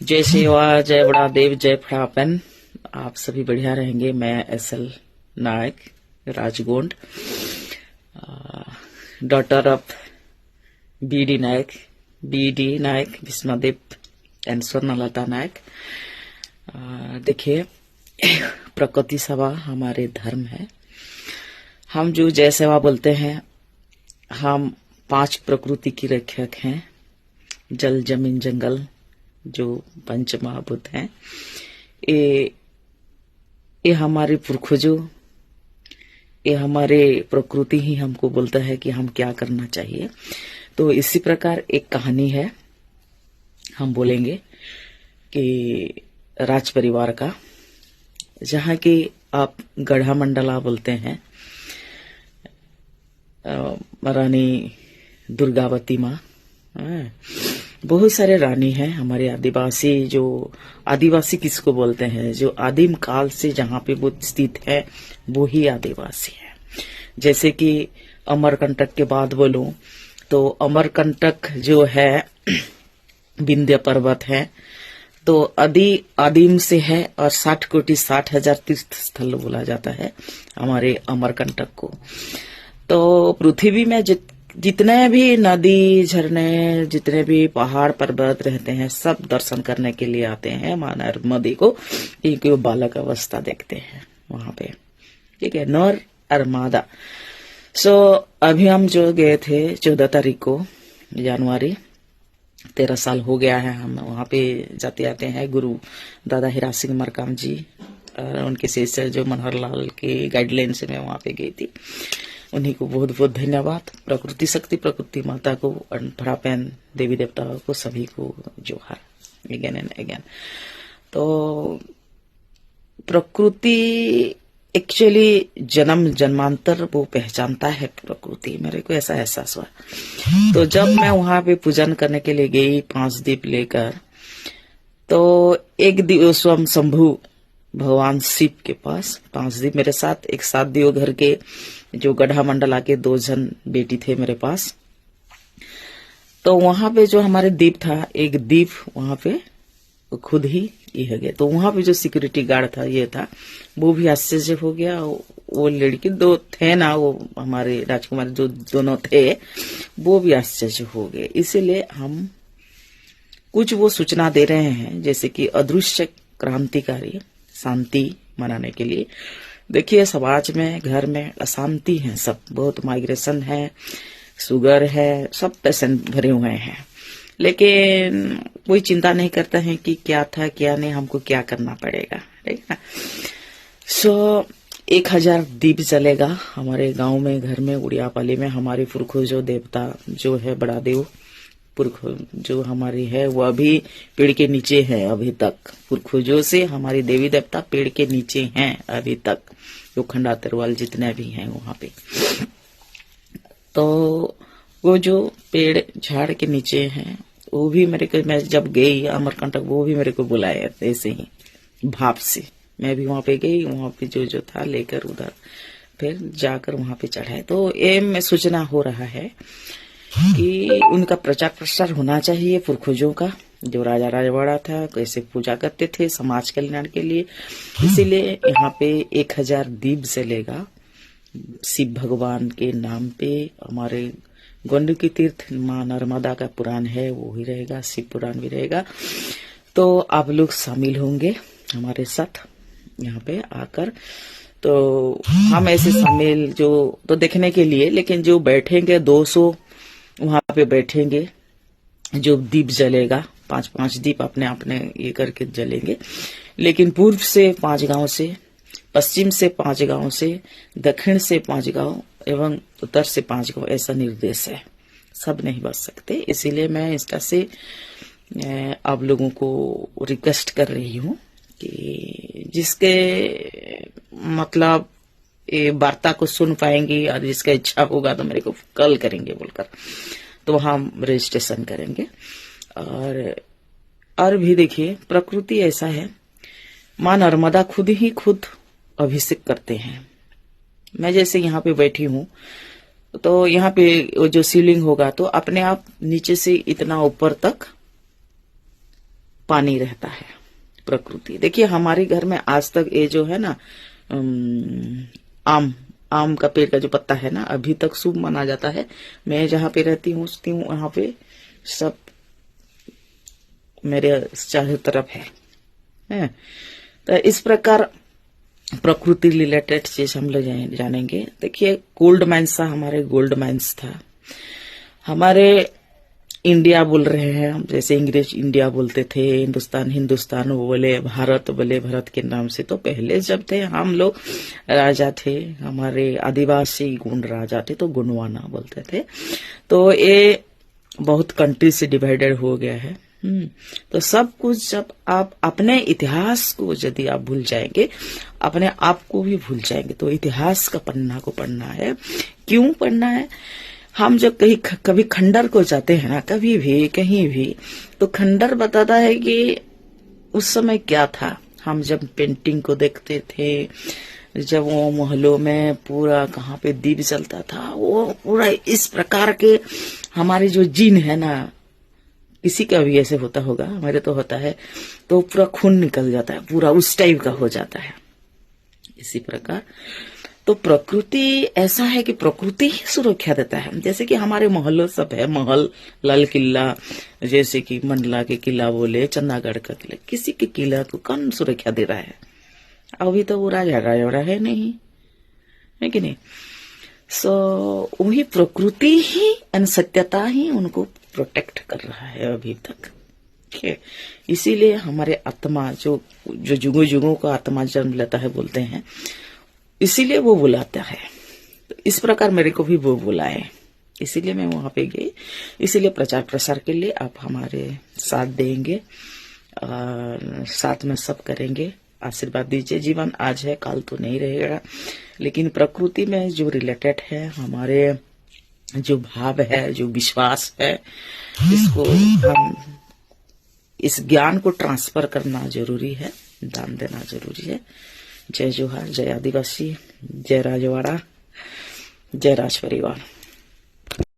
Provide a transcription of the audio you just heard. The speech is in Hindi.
जय सेवा, जय बड़ा देव, जय फड़ापन। आप सभी बढ़िया रहेंगे। मैं SL Nayak Rajgond, daughter of BD Nayak Vismadev and Swarnalata Nayak. देखिए, प्रकृति सेवा हमारे धर्म है। हम जो जय सेवा बोलते हैं, हम 5 प्रकृति की रक्षक हैं। जल, जमीन, जंगल, जो पंच महाभूत हैं, ये हमारे पुरखों, ये हमारे प्रकृति ही हमको बोलता है कि हम क्या करना चाहिए। तो इसी प्रकार एक कहानी है, हम बोलेंगे कि राज परिवार का, जहाँ की आप गढ़ा मंडला बोलते हैं। रानी दुर्गावती माँ, बहुत सारे रानी हैं हमारे आदिवासी। जो आदिवासी किसको बोलते हैं? जो आदिम काल से जहाँ पे वो स्थित है, वो ही आदिवासी है। जैसे कि अमरकंटक के बाद बोलूं तो अमरकंटक जो है विंध्य पर्वत है, तो आदिम से है, और 60 कोटि 60,000 तीर्थ स्थल बोला जाता है हमारे अमरकंटक को। तो पृथ्वी में जितने भी नदी, झरने, जितने भी पहाड़ पर्वत रहते हैं, सब दर्शन करने के लिए आते हैं मां नर्मदे को, क्योंकि वो बालक अवस्था देखते हैं वहां पे। ठीक है, नर और मादा। अभी हम जो गए थे 14 तारीख को जनवरी, 13 साल हो गया है हम वहां पे जाते आते हैं। गुरु दादा हीरा सिंह मरकाम जी और उनके शिष्य जो मनोहर लाल के गाइडलाइन से मैं वहां पे गई थी। उन्हीं को बहुत बहुत धन्यवाद। प्रकृति शक्ति, प्रकृति माता को, फड़ापन देवी देवताओं को, सभी को जोहार अगेन एंड अगेन। तो प्रकृति एक्चुअली जन्म जन्मांतर वो पहचानता है प्रकृति, मेरे को ऐसा एहसास हुआ। तो जब मैं वहां पे पूजन करने के लिए गई 5 दीप लेकर, तो एक स्वयं शंभु भगवान शिव के पास 5 दीप मेरे साथ, एक साथ दियो घर के जो गढ़ा मंडला के 2 जन बेटी थे मेरे पास। तो वहां पे जो हमारे दीप था, एक दीप वहां पे खुद ही ये हो गया। तो वहां पे जो सिक्योरिटी गार्ड था, ये था, वो भी आश्चर्य हो गया। वो लड़की 2 थे ना, वो हमारे राजकुमार जो दोनों थे, वो भी आश्चर्य हो गए। इसीलिए हम कुछ वो सूचना दे रहे हैं, जैसे कि अदृश्य क्रांतिकारी शांति मनाने के लिए। देखिए, समाज में, घर में अशांति है, सब बहुत माइग्रेशन है, शुगर है, सब पेशेंट भरे हुए हैं, लेकिन कोई चिंता नहीं करता है कि क्या था क्या नहीं, हमको क्या करना पड़ेगा। ठीक है। 1000 दीप जलेगा हमारे गांव में, घर में, उड़ियापाली में। हमारे पुरखों जो देवता जो है, बड़ा देव पुरख जो हमारी है, वो अभी पेड़ के नीचे है अभी तक। पुरखों से हमारी देवी देवता पेड़ के नीचे हैं अभी तक, जो खंडा तरवाल जितने भी हैं वहां पे। तो वो जो पेड़ झाड़ के नीचे हैं, वो भी मेरे को, मैं जब गई अमरकंटक, वो भी मेरे को बुलाया ऐसे ही भाप से। मैं भी वहां पे गई, वहां पे जो था लेकर उधर फिर जाकर वहां पे चढ़ाए। तो ये में सूचना हो रहा है कि उनका प्रचार प्रसार होना चाहिए, पुरखों का, जो राजा राजवाड़ा था, कैसे पूजा करते थे समाज कल्याण के लिए। इसीलिए यहाँ पे 1000 दीप जलेगा शिव भगवान के नाम पे। हमारे गोंड की तीर्थ मां नर्मदा का पुराण है, वो ही रहेगा, शिव पुराण भी रहेगा। तो आप लोग शामिल होंगे हमारे साथ यहाँ पे आकर। तो हम ऐसे शामिल जो तो देखने के लिए, लेकिन जो बैठेंगे 200 वहां पे बैठेंगे, जो दीप जलेगा 5-5 दीप अपने अपने ये करके जलेंगे। लेकिन पूर्व से 5 गांव से, पश्चिम से 5 गांव से, दक्षिण से 5 गांव एवं उत्तर से 5 गांव, ऐसा निर्देश है। सब नहीं बच सकते, इसीलिए मैं इसका से आप लोगों को रिक्वेस्ट कर रही हूँ कि जिसके मतलब ये वार्ता को सुन पाएंगे और जिसका इच्छा होगा तो मेरे को कॉल करेंगे बोलकर, तो हम रजिस्ट्रेशन करेंगे। और भी देखिए, प्रकृति ऐसा है, मां नर्मदा खुद अभिषेक करते हैं। मैं जैसे यहाँ पे बैठी हूँ, तो यहाँ पे जो शिवलिंग होगा, तो अपने आप नीचे से इतना ऊपर तक पानी रहता है, प्रकृति। देखिए हमारे घर में आज तक ये जो है ना आम का पेड़ का जो पत्ता है ना, अभी तक शुभ माना जाता है। मैं जहाँ पे रहती हूँ वहां पे सब मेरे चारों तरफ है। तो इस प्रकार प्रकृति रिलेटेड चीज हम लोग जानेंगे। देखिए गोल्ड माइंस था, हमारे गोल्ड माइंस था। हमारे इंडिया बोल रहे हैं हम, जैसे अंग्रेज इंडिया बोलते थे, हिंदुस्तान बोले, भारत बोले भारत के नाम से। तो पहले जब थे हम लोग राजा थे, हमारे आदिवासी गुण राजा थे, तो गुणवाना बोलते थे। तो ये बहुत कंट्री से डिवाइडेड हो गया है। तो सब कुछ जब आप अपने इतिहास को यदि आप भूल जाएंगे, अपने आप को भी भूल जाएंगे। तो इतिहास का पन्ना को पढ़ना है। क्यों पढ़ना है? हम जब कभी खंडर को जाते हैं ना, कभी भी कहीं भी, तो खंडर बताता है कि उस समय क्या था। हम जब पेंटिंग को देखते थे, जब वो महलों में पूरा कहाँ पे दीप जलता था, वो पूरा इस प्रकार के हमारे जो जीन है ना, किसी का भी ऐसे होता होगा, हमारे तो होता है, तो पूरा खून निकल जाता है, पूरा उस टाइप का हो जाता है। इसी प्रकार तो प्रकृति ऐसा है कि प्रकृति ही सुरक्षा देता है। जैसे कि हमारे मोहल्लों सब है, महल, लाल किला, जैसे कि मंडला के किला बोले, चंदागढ़ का किला, किसी के किला को कौन सुरक्षा दे रहा है? अभी तो वो राजा है नहीं, है कि नहीं? वही प्रकृति ही, सत्यता ही उनको प्रोटेक्ट कर रहा है अभी तक। ठीक है, इसीलिए हमारे आत्मा जो जुगों जुगों का आत्मा जन्म लेता है बोलते हैं, इसीलिए वो बुलाता है। तो इस प्रकार मेरे को भी वो बुलाए, इसीलिए मैं वहां पे गई। इसीलिए प्रचार प्रसार के लिए आप हमारे साथ देंगे और साथ में सब करेंगे। आशीर्वाद दीजिए। जीवन आज है, काल तो नहीं रहेगा, लेकिन प्रकृति में जो रिलेटेड है, हमारे जो भाव है, जो विश्वास है, इसको हम इस ज्ञान को ट्रांसफर करना जरूरी है, दान देना जरूरी है। जय जोहार, जय आदिवासी, जय राजवाड़ा, जय राज परिवार।